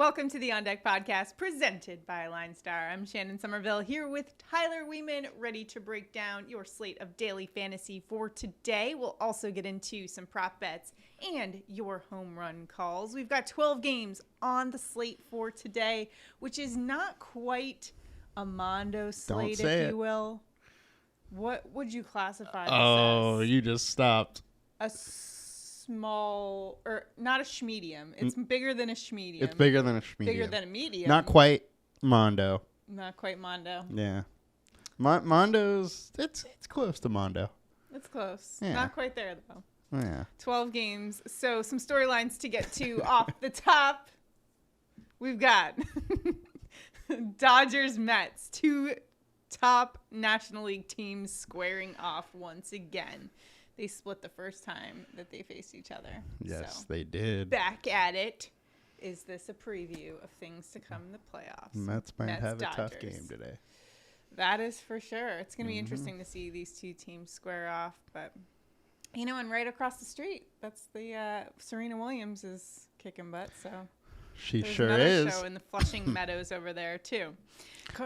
Welcome to the On Deck podcast presented by LineStar. I'm Shannon Sommerville here with Tyler Wiemann, ready to break down your slate of daily fantasy for today. We'll also get into some prop bets and your home run calls. We've got 12 games on the slate for today, which is not quite a Mondo slate, if you will. What would you classify this as? Oh, you just stopped. A small, or not a schmedium. It's bigger than a schmedium. It's bigger than a schmedium. Bigger than a medium. Not quite Mondo. Not quite Mondo. Yeah. Mondo's, it's close to Mondo. It's close. Yeah. Not quite there, though. Yeah. 12 games. So some storylines to get to off the top. We've got Dodgers, Mets, two top National League teams squaring off once again. They split the first time that they faced each other. Yes, so, they did. Back at it. Is this a preview of things to come in the playoffs? Mets might have Dodgers. a tough game today. That is for sure. It's going to be interesting to see these two teams square off. But, you know, and right across the street, that's the Serena Williams is kicking butt. So she there's sure another is. show in the Flushing Meadows over there, too.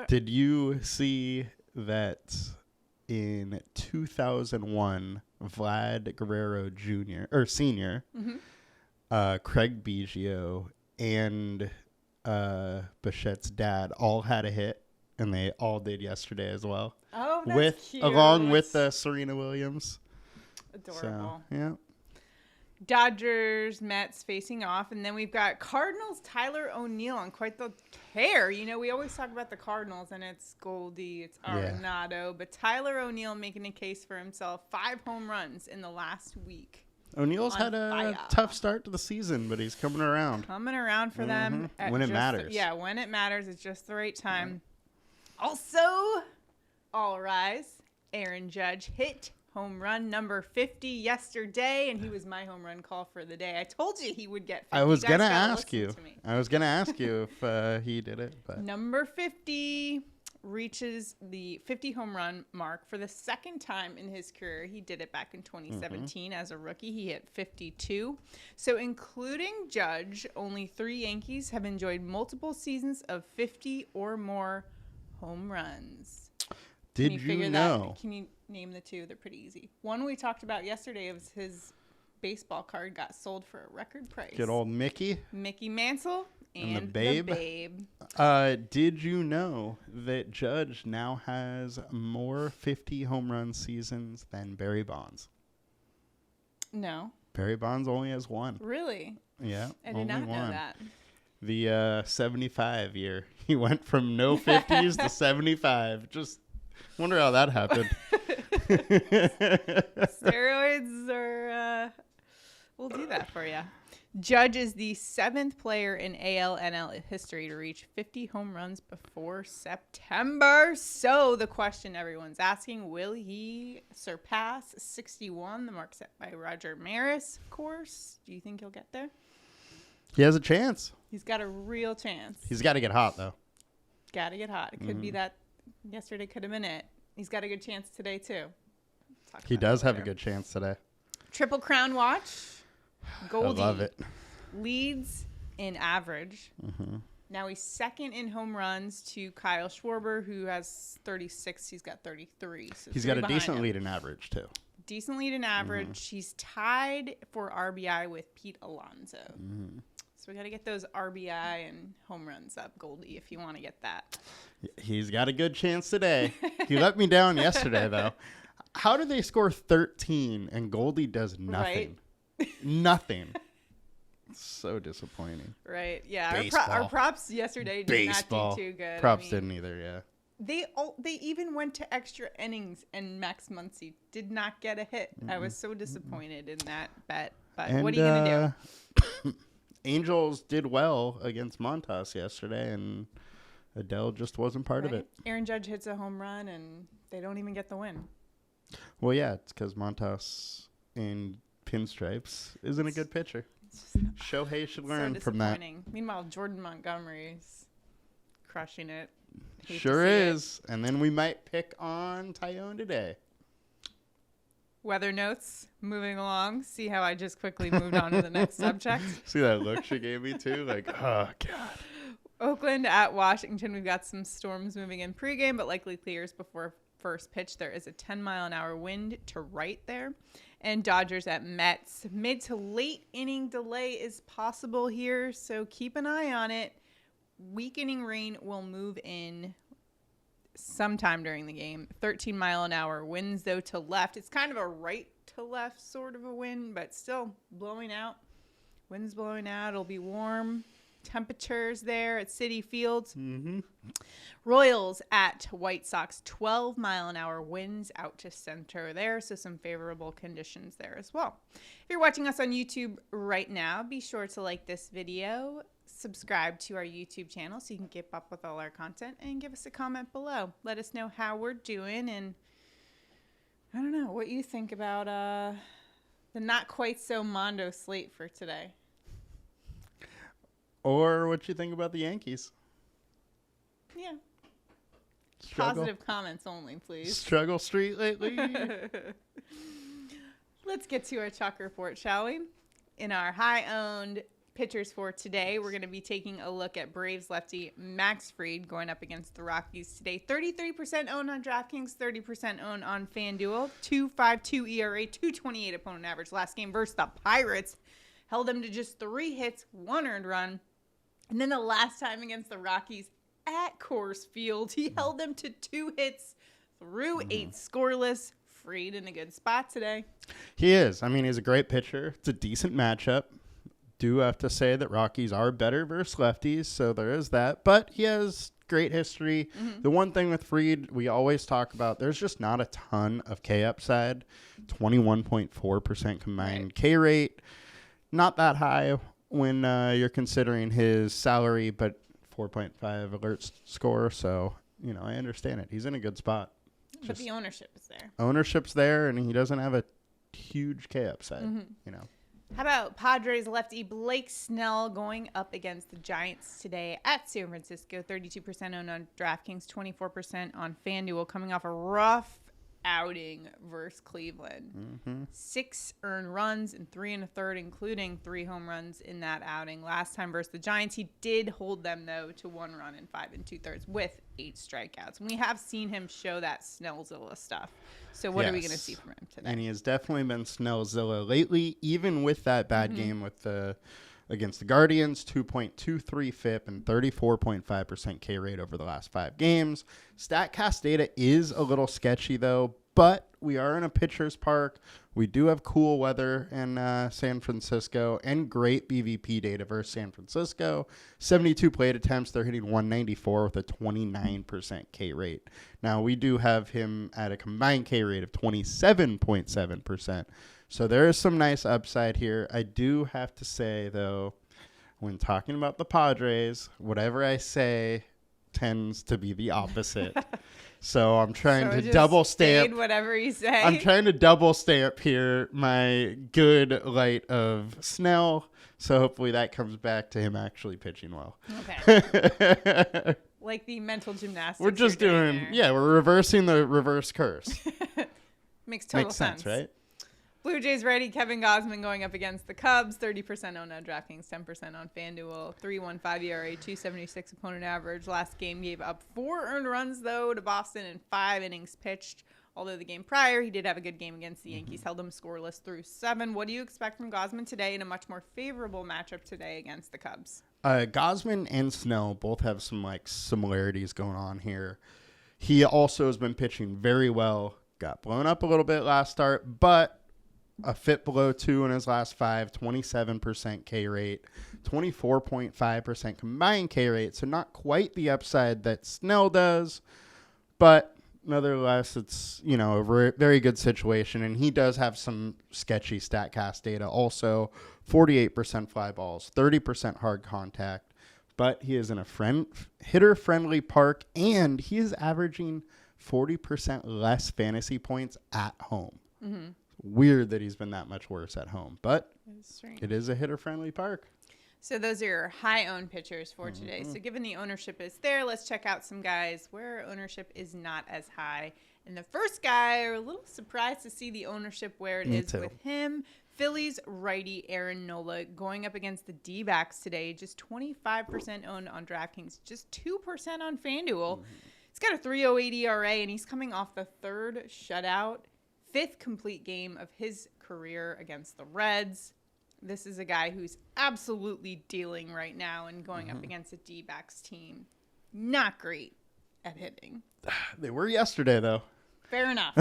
Did you see that in 2001, Vlad Guerrero Jr. or Sr., Craig Biggio, and Bichette's dad all had a hit, and they all did yesterday as well. Oh, that's cute. Along with Serena Williams. Adorable. So, yeah. Dodgers, Mets facing off, and then we've got Cardinals, Tyler O'Neill on quite the tear. You know, we always talk about the Cardinals, and it's Goldie, it's Arenado, but Tyler O'Neill making a case for himself. 5 home runs in the last week. O'Neill's had a tough start to the season, but he's coming around. Coming around for them. When it matters. Yeah, when it matters, it's just the right time. Also, all rise, Aaron Judge hit home run number 50 yesterday, and he was my home run call for the day. I told you he would get 50. I was going to ask you. If he did it. But. Number 50 reaches the 50 home run mark for the second time in his career. He did it back in 2017 as a rookie. He hit 52. So including Judge, only 3 Yankees have enjoyed multiple seasons of 50 or more home runs. Did you know? Can you name the 2? They're pretty easy. One we talked about yesterday was his baseball card got sold for a record price. Good old Mickey. Mickey Mantle and the Babe. Did you know that Judge now has more 50 home run seasons than Barry Bonds? No. Barry Bonds only has 1. Really? Yeah. I did not know that. The 75 year. He went from no 50s to 75. Just wonder how that happened. Steroids are, we'll do that for you. Judge is the 7th player in AL/NL history to reach 50 home runs before September. So the question everyone's asking, will he surpass 61, the mark set by Roger Maris, of course? Do you think he'll get there? He has a chance. He's got a real chance. He's got to get hot, though. Got to get hot. It could be that yesterday could have been it. He's got a good chance today, too. He does have a good chance today. Triple Crown watch. Goldie I love it. Leads in average. Now he's second in home runs to Kyle Schwarber, who has 36. He's got 33. So he's got a decent lead in average, too. Decent lead in average. He's tied for RBI with Pete Alonso. So we got to get those RBI and home runs up, Goldie, if you want to get that. He's got a good chance today. He let me down yesterday, though. How do they score 13 and Goldie does nothing? Right? Nothing. So disappointing. Right. Yeah. Our props yesterday did not do too good. Props didn't either. Yeah. They even went to extra innings, and Max Muncy did not get a hit. I was so disappointed in that bet. But what are you gonna do? Angels did well against Montas yesterday, and Adele just wasn't part of it. Aaron Judge hits a home run, and they don't even get the win. Well, yeah, it's because Montas in pinstripes isn't a good pitcher. Shohei should learn from that. Meanwhile, Jordan Montgomery's crushing it. Sure is. And then we might pick on Tyone today. Weather notes, moving along. See how I just quickly moved on to the next subject? See that look she gave me too? Like, oh, God. Oakland at Washington. We've got some storms moving in pregame, but likely clears before first pitch. There is a 10-mile-an-hour wind to right there. And Dodgers at Mets. Mid to late inning delay is possible here, so keep an eye on it. Weakening rain will move in sometime during the game. 13-mile-an-hour winds, though, to left. It's kind of a right to left sort of a wind, but still blowing out. Winds blowing out. It'll be warm. Temperatures there at Citi Field. Royals at White Sox. 12-mile-an-hour winds out to center there, so some favorable conditions there as well. If you're watching us on YouTube right now, be sure to like this video, subscribe to our YouTube channel so you can keep up with all our content, and give us a comment below. Let us know how we're doing, and I don't know what you think about the not quite so Mondo slate for today. Or what you think about the Yankees. Yeah. Struggle. Positive comments only, please. Struggle street lately. Let's get to our chalk report, shall we? In our high-owned pitchers for today, we're going to be taking a look at Braves lefty Max Fried going up against the Rockies today. 33% owned on DraftKings, 30% owned on FanDuel. 2.52 ERA, 2.28 opponent average. Last game versus the Pirates held them to just 3 hits, 1 earned run. And then the last time against the Rockies at Coors Field, he held them to 2 hits through 8 scoreless. Fried in a good spot today. He is. I mean, he's a great pitcher. It's a decent matchup. Do have to say that Rockies are better versus lefties, so there is that. But he has great history. The one thing with Fried we always talk about, there's just not a ton of K upside. 21.4% combined K rate. Not that high when you're considering his salary, but 4.5 alert score. So, I understand it. He's in a good spot. But the ownership is there. Ownership's there, and he doesn't have a huge K upside, How about Padres lefty Blake Snell going up against the Giants today at San Francisco? 32% owned on DraftKings, 24% on FanDuel, coming off a rough outing versus Cleveland. 6 earned runs and 3 1/3, including 3 home runs in that outing. Last time versus the Giants, he did hold them, though, to 1 run and 5 2/3 with 8 strikeouts. And we have seen him show that Snellzilla stuff. So what are we going to see from him today? And he has definitely been Snellzilla lately, even with that bad game with against the Guardians. 2.23 FIP and 34.5% K rate over the last 5 games. StatCast data is a little sketchy, though, but we are in a pitcher's park. We do have cool weather in San Francisco and great BVP data versus San Francisco. 72 plate attempts. They're hitting 194 with a 29% K rate. Now, we do have him at a combined K rate of 27.7%. So there is some nice upside here. I do have to say, though, when talking about the Padres, whatever I say tends to be the opposite. So I'm trying to double stamp whatever you say. I'm trying to double stamp here my good light of Snell. So hopefully that comes back to him actually pitching well. Okay. Like the mental gymnastics. We're just doing, we're reversing the reverse curse. Makes total sense, right? Blue Jays righty Kevin Gausman going up against the Cubs. 30% owned on DraftKings, 10% on FanDuel. 3.15 ERA, 2.76 opponent average. Last game gave up 4 earned runs, though, to Boston in 5 innings pitched. Although the game prior, he did have a good game against the Yankees. Held them scoreless through 7. What do you expect from Gausman today in a much more favorable matchup today against the Cubs? Gausman and Snell both have some similarities going on here. He also has been pitching very well. Got blown up a little bit last start, but a FIP below 2 in his last 5, 27% K rate, 24.5% combined K rate. So not quite the upside that Snell does, but nevertheless, it's, a very good situation. And he does have some sketchy StatCast data. Also, 48% fly balls, 30% hard contact, but he is in a hitter-friendly park, and he is averaging 40% less fantasy points at home. Weird that he's been that much worse at home, but it is a hitter-friendly park. So those are your high-owned pitchers for today. So given the ownership is there, let's check out some guys where ownership is not as high And the first guy, a little surprised to see the ownership where it is with him. Phillies righty Aaron Nola going up against the D-backs today. Just 25% owned on DraftKings, just 2% on FanDuel. He's got a 3.08 ERA, and he's coming off the third shutout, fifth complete game of his career against the Reds. This is a guy who's absolutely dealing right now and going up against a D-backs team. Not great at hitting. They were yesterday, though. Fair enough.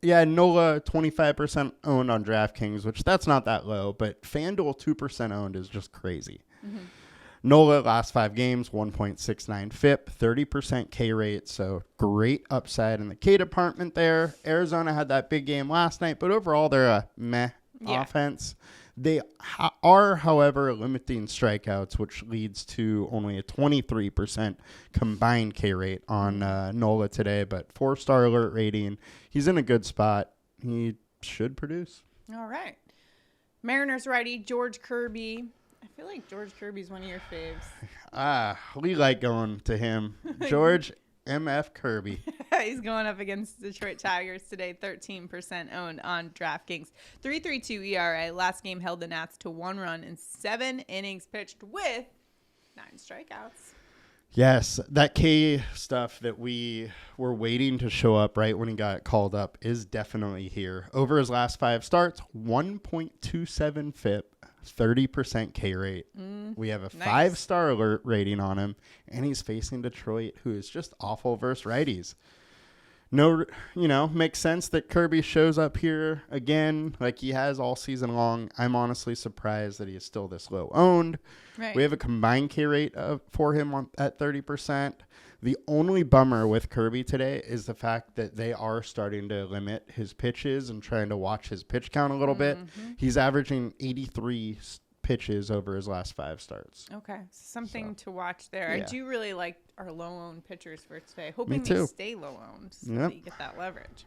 Yeah, Nola 25% owned on DraftKings, which that's not that low, but FanDuel 2% owned is just crazy. Nola last 5 games, 1.69 FIP, 30% K rate, so great upside in the K department there. Arizona had that big game last night, but overall they're a meh offense. They are, however, limiting strikeouts, which leads to only a 23% combined K rate on Nola today. But 4-star alert rating. He's in a good spot. He should produce. All right. Mariners righty George Kirby. I feel like George Kirby's one of your faves. We like going to him. George MF Kirby. He's going up against Detroit Tigers today, 13% owned on DraftKings. 3.32 ERA. Last game held the Nats to 1 run in 7 innings pitched with 9 strikeouts. Yes, that K stuff that we were waiting to show up right when he got called up is definitely here. Over his last 5 starts, 1.27 FIP. 30% K rate. We have a 5-star alert rating on him, and he's facing Detroit, who is just awful versus righties. No, makes sense that Kirby shows up here again like he has all season long. I'm honestly surprised that he is still this low owned. Right. We have a combined K rate for him at 30%. The only bummer with Kirby today is the fact that they are starting to limit his pitches and trying to watch his pitch count a little bit. He's averaging 83 pitches over his last 5 starts. Okay, something to watch there. Yeah. I do really like our low-owned pitchers for today. Hoping they stay low-owned so that you get that leverage.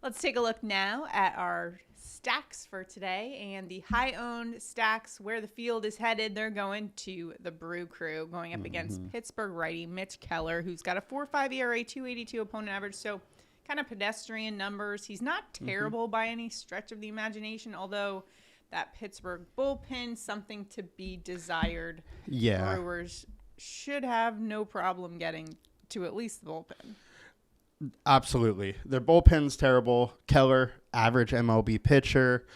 Let's take a look now at our stacks for today, and the high-owned stacks where the field is headed. They're going to the Brew Crew, going up against Pittsburgh righty Mitch Keller, who's got a 4.5 ERA, 2.82 opponent average, so kind of pedestrian numbers. He's not terrible by any stretch of the imagination, although that Pittsburgh bullpen, something to be desired. Yeah. Brewers should have no problem getting to at least the bullpen. Absolutely. Their bullpen's terrible. Keller, average MLB pitcher.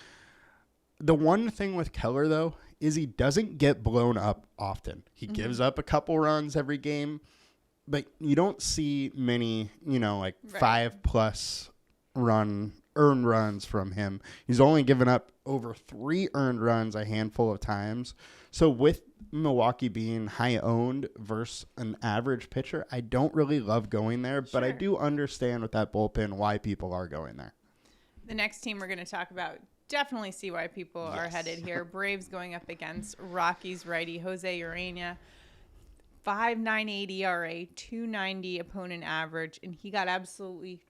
The one thing with Keller, though, is he doesn't get blown up often. He gives up a couple runs every game, but you don't see many, 5+ earned runs from him. He's only given up over 3 earned runs a handful of times. So with Milwaukee being high owned versus an average pitcher, I don't really love going there, but I do understand with that bullpen why people are going there. The next team we're going to talk about, definitely see why people are headed here. Braves going up against Rockies righty Jose Urena. 5.98 ERA, 2.90 opponent average, and he got absolutely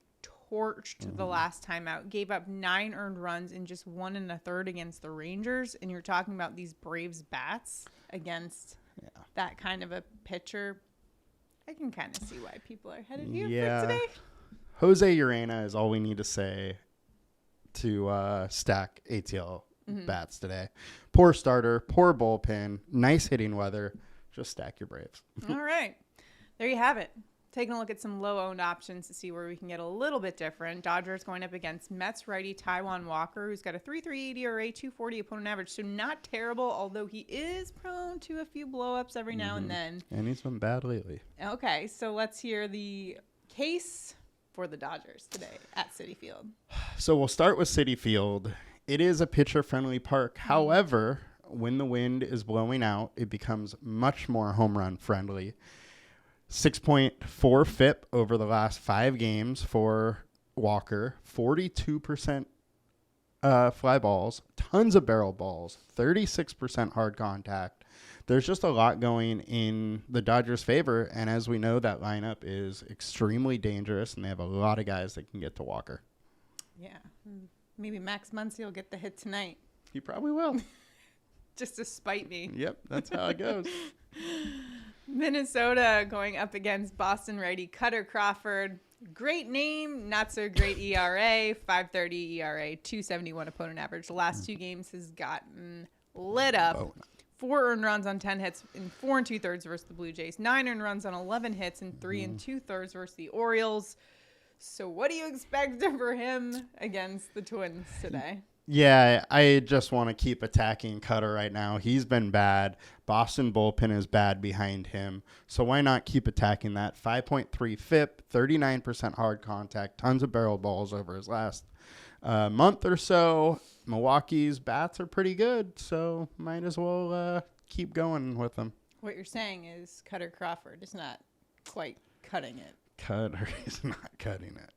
torched the last time out. Gave up 9 earned runs in just 1 1/3 against the Rangers, and you're talking about these Braves bats against that kind of a pitcher. I can kind of see why people are headed here for today. Jose Urena is all we need to say to stack ATL bats today. Poor starter, poor bullpen, nice hitting weather. Just stack your Braves. All right. There you have it. Taking a look at some low-owned options to see where we can get a little bit different. Dodgers going up against Mets righty Taijuan Walker, who's got a 3.38 ERA, 2.40 opponent average, so not terrible, although he is prone to a few blow-ups every now and then. And he's been bad lately. Okay, so let's hear the case for the Dodgers today at Citi Field. So we'll start with Citi Field. It is a pitcher-friendly park. However, when the wind is blowing out, it becomes much more home run friendly. 6.4 FIP over the last 5 games for Walker. 42% fly balls, tons of barrel balls, 36% hard contact. There's just a lot going in the Dodgers' favor, and as we know, that lineup is extremely dangerous, and they have a lot of guys that can get to Walker. Yeah, maybe Max Muncy will get the hit tonight. He probably will. Just to spite me. Yep, that's how it goes. Minnesota going up against Boston righty Cutter Crawford. Great name, not so great ERA, 5.30 ERA, 2.71 opponent average. The last two games has gotten lit up. 4 earned runs on 10 hits in 4 2/3 versus the Blue Jays. 9 earned runs on 11 hits in 3 2/3 versus the Orioles. So what do you expect for him against the Twins today? Yeah, I just want to keep attacking Cutter right now. He's been bad. Boston bullpen is bad behind him. So why not keep attacking that? 5.3 FIP, 39% hard contact, tons of barrel balls over his last month or so. Milwaukee's bats are pretty good, so might as well keep going with them. What you're saying is Cutter Crawford is not quite cutting it. Cutter is not cutting it.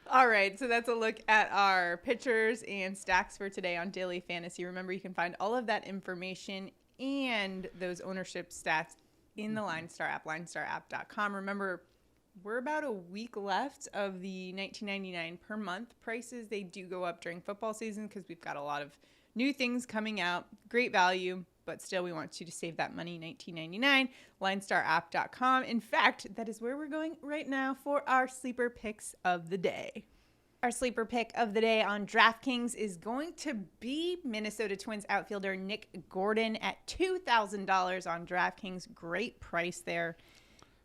All right, so that's a look at our pitchers and stacks for today on Daily Fantasy. Remember, you can find all of that information and those ownership stats in the LineStar app, linestarapp.com. Remember, we're about a week left of the $19.99 per month prices. They do go up during football season because we've got a lot of new things coming out. Great value, but still we want you to save that money, $19.99, linestarapp.com. In fact, that is where we're going right now for our sleeper picks of the day. Our sleeper pick of the day on DraftKings is going to be Minnesota Twins outfielder Nick Gordon at $2,000 on DraftKings. Great price there.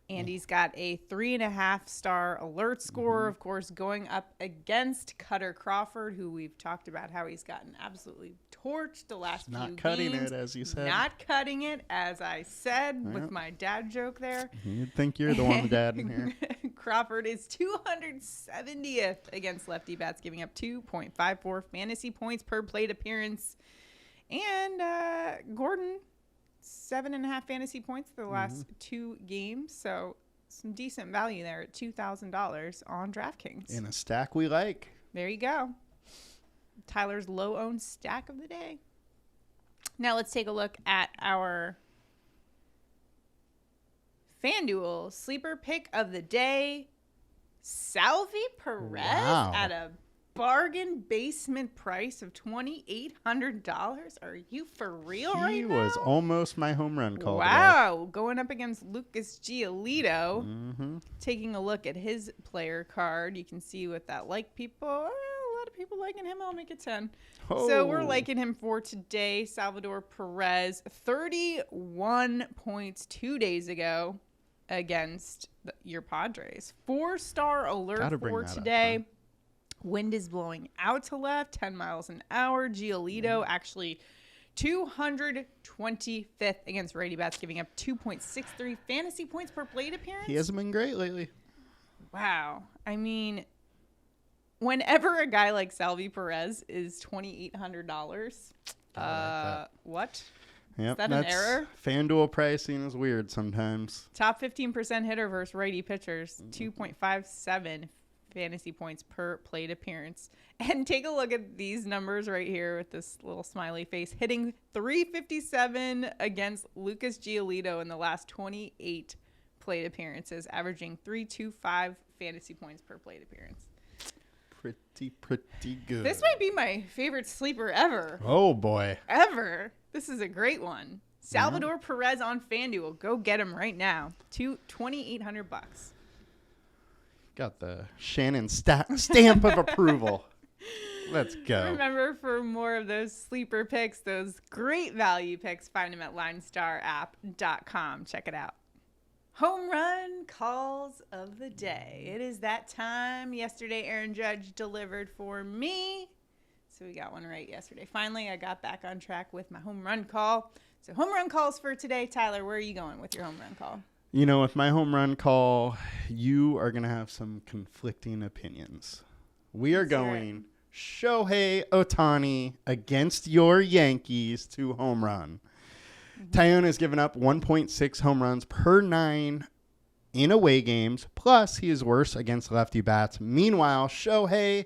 And he's got a 3.5-star alert score, of course, going up against Cutter Crawford, who we've talked about how he's gotten absolutely torched the last few games. Not cutting it, as you said. Not cutting it, as I said, with my dad joke there. You'd think you're the one with dad in here. Crawford is 270th against lefty bats, giving up 2.54 fantasy points per plate appearance. And Gordon, 7.5 fantasy points for the last 2 games. So some decent value there at $2,000 on DraftKings. In a stack we like. There you go. Tyler's low-owned stack of the day. Now let's take a look at our FanDuel sleeper pick of the day. Salvi Perez at a bargain basement price of $2,800. Are you for real right now? He was almost my home run call. Wow. Today. Going up against Lucas Giolito. Taking a look at his player card, you can see with that people. A lot of people liking him. I'll make it 10. Oh. So we're liking him for today. Salvador Perez, 31 points 2 days ago against your Padres. 4-star alert for today. Up, huh? Wind is blowing out to left, 10 miles an hour. Giolito actually 225th against righty bats, giving up 2.63 fantasy points per plate appearance. He hasn't been great lately. Wow. I mean, whenever a guy like Salvi Perez is $2,800, what? Yep, is that an error? FanDuel pricing is weird sometimes. Top 15% hitter versus righty pitchers, 2.57 fantasy points per plate appearance. And take a look at these numbers right here with this little smiley face. Hitting .357 against Lucas Giolito in the last 28 plate appearances, averaging .325 fantasy points per plate appearance. Pretty good. This might be my favorite sleeper ever. Oh, boy. Ever. This is a great one. Salvador Perez on FanDuel. Go get him right now. $2,800. Got the Shannon stamp of approval. Let's go. Remember, for more of those sleeper picks, those great value picks, find them at LineStarApp.com. Check it out. Homerun Calls of the day. It is that time. Yesterday, Aaron Judge delivered for me. So we got one right yesterday. Finally, I got back on track with my home run call. So home run calls for today. Tyler, where are you going with your home run call? You know, with my home run call, you are going to have some conflicting opinions. We are going Shohei Ohtani against your Yankees to home run. Taillon has given up 1.6 home runs per 9 in away games. Plus, he is worse against lefty bats. Meanwhile, Shohei,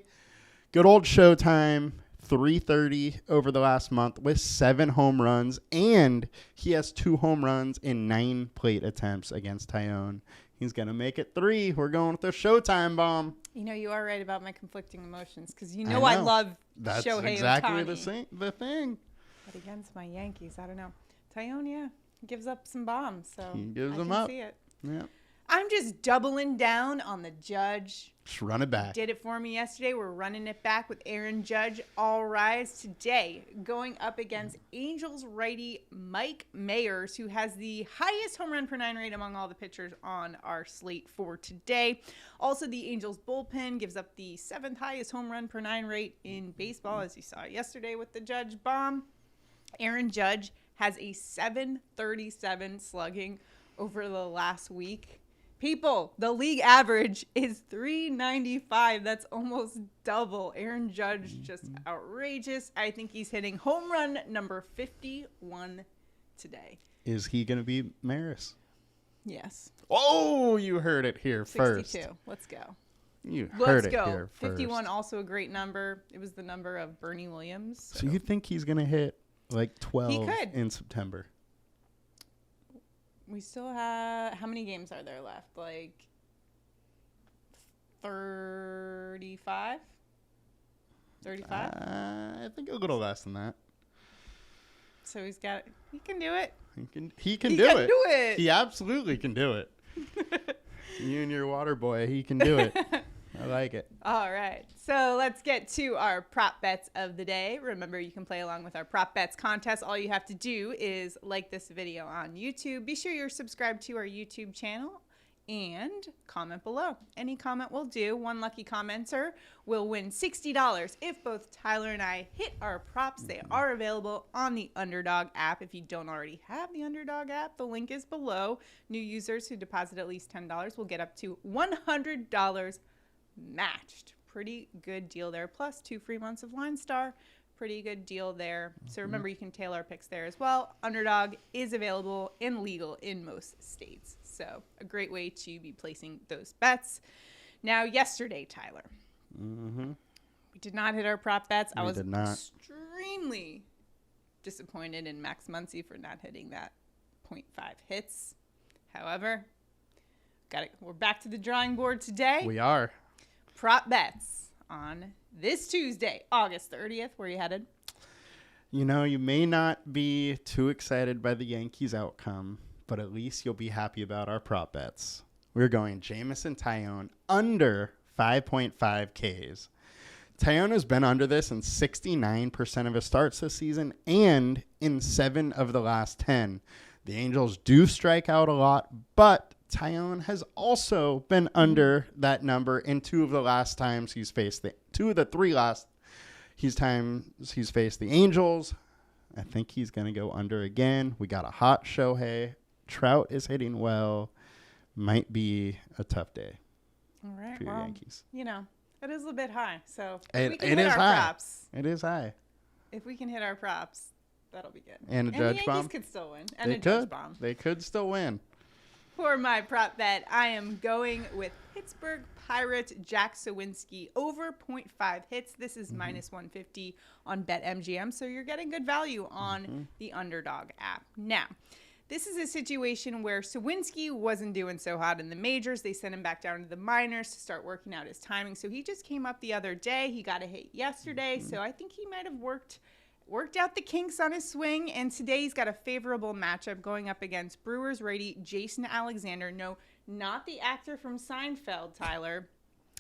good old Showtime, 330 over the last month with 7 home runs. And he has 2 home runs in 9 plate attempts against Taillon. He's going to make it 3. We're going with the Showtime bomb. You know, you are right about my conflicting emotions because you know I love That's Shohei exactly Ohtani. the thing. But against my Yankees, I don't know. Tyone, yeah, gives up some bombs, so He gives I them can up. see it. Yeah. I'm just doubling down on the Judge. Just run it back. Did it for me yesterday. We're running it back with Aaron Judge. All rise today, going up against Angels righty Mike Mayers, who has the highest home run per 9 rate among all the pitchers on our slate for today. Also, the Angels bullpen gives up the 7th highest home run per 9 rate in baseball, as you saw yesterday with the Judge bomb. Aaron Judge has a 737 slugging over the last week. People, the league average is 395. That's almost double. Aaron Judge, just outrageous. I think he's hitting home run number 51 today. Is he going to be Maris? Yes. Oh, you heard it here 62. first. Let's go. You Let's heard it go. here first. 51, also a great number. It was the number of Bernie Williams. So you think he's going to hit like 12 He could. in September? We still have, how many games are there left? Like 35? 35? I think a little less than that. So he can do it. He can do it. He He absolutely can do it. You and your water boy, he can do it. I like it. All right. So let's get to our prop bets of the day. Remember, you can play along with our prop bets contest. All you have to do is like this video on YouTube. Be sure you're subscribed to our YouTube channel and comment below. Any comment will do. One lucky commenter will win $60 if both Tyler and I hit our props. They are available on the Underdog app. If you don't already have the Underdog app, the link is below. New users who deposit at least $10 will get up to $100 matched. Pretty good deal there. Plus 2 free months of LineStar. Pretty good deal there. So remember, you can tailor our picks there as well. Underdog is available and legal in most states. So a great way to be placing those bets. Now, yesterday, Tyler, we did not hit our prop bets. I was extremely disappointed in Max Muncy for not hitting that 0.5 hits. However, we're back to the drawing board today. We are. Prop bets on this Tuesday, August 30th. Where are you headed? You know, you may not be too excited by the Yankees outcome, but at least you'll be happy about our prop bets. We're going Jamison Tyone under 5.5 Ks. Tyone has been under this in 69% of his starts this season and in 7 of the last 10. The Angels do strike out a lot, but Tyone has also been under that number in 2 of the last times he's faced the 2 of the 3 last times he's faced the Angels. I think he's going to go under again. We got a hot Shohei. Trout is hitting well. Might be a tough day. All right. For your Yankees. You know, it is a bit high. So It we can hit is our high. props. It is high. If we can hit our props, that'll be good. And a Judge the bomb. Yankees could still win. And They a Judge could. bomb. They could still win. For my prop bet, I am going with Pittsburgh Pirates Jack Sawinski over 0.5 hits. This is minus 150 on BetMGM, so you're getting good value on the Underdog app. Now, this is a situation where Sawinski wasn't doing so hot in the majors. They sent him back down to the minors to start working out his timing. So he just came up the other day. He got a hit yesterday, so I think he might have worked out the kinks on his swing, and today he's got a favorable matchup going up against Brewers righty Jason Alexander. No, not the actor from Seinfeld, Tyler.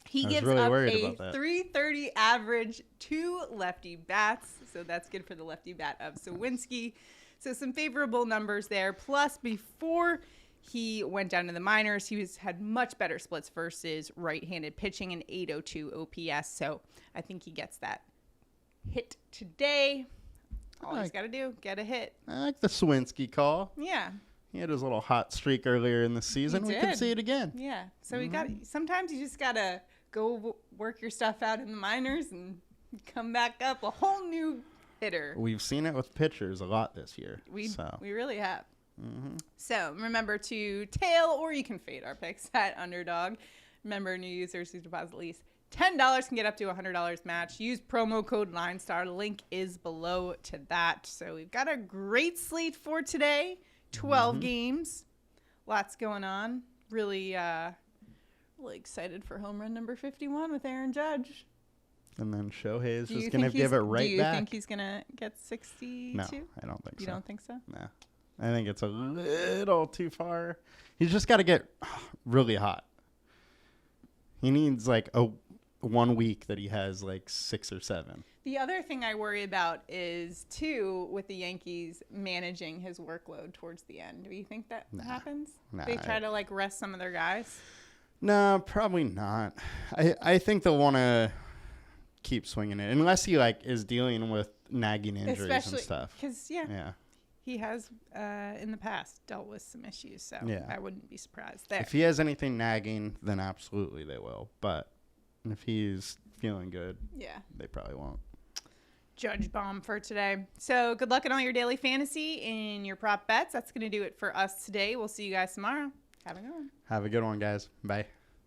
He gives really up worried a about that. 330 average, 2 lefty bats, so that's good for the lefty bat of Sawinski. So some favorable numbers there. Plus, before he went down to the minors, he had much better splits versus right-handed pitching, an 802 OPS. So I think he gets that hit today. All he's got to do, get a hit. I like the Sawinski call. Yeah. He had his little hot streak earlier in the season. We can see it again. Yeah. So sometimes you just got to go work your stuff out in the minors and come back up a whole new hitter. We've seen it with pitchers a lot this year. We really have. So remember to tail, or you can fade our picks at Underdog. Remember, new users who deposit at least $10 can get up to $100 match. Use promo code LineStar. Link is below to that. So we've got a great slate for today. 12 games. Lots going on. Really excited for home run number 51 with Aaron Judge. And then Shohei is just going to give it right back. Do you think he's going to get 62? No, I don't think so. You don't think so? No. I think it's a little too far. He's just got to get really hot. He needs like a 1 week that he has like 6 or 7. The other thing I worry about is, too, with the Yankees managing his workload towards the end. Do you think that happens? They try to like rest some of their guys? No, probably not. I think they'll want to keep swinging it unless he like is dealing with nagging injuries and stuff. Because he has in the past dealt with some issues, so I wouldn't be surprised there. If he has anything nagging, then absolutely they will. But if he's feeling good, they probably won't. Judge bomb for today. So good luck in all your daily fantasy and your prop bets. That's going to do it for us today. We'll see you guys tomorrow. Have a good one. Have a good one, guys. Bye.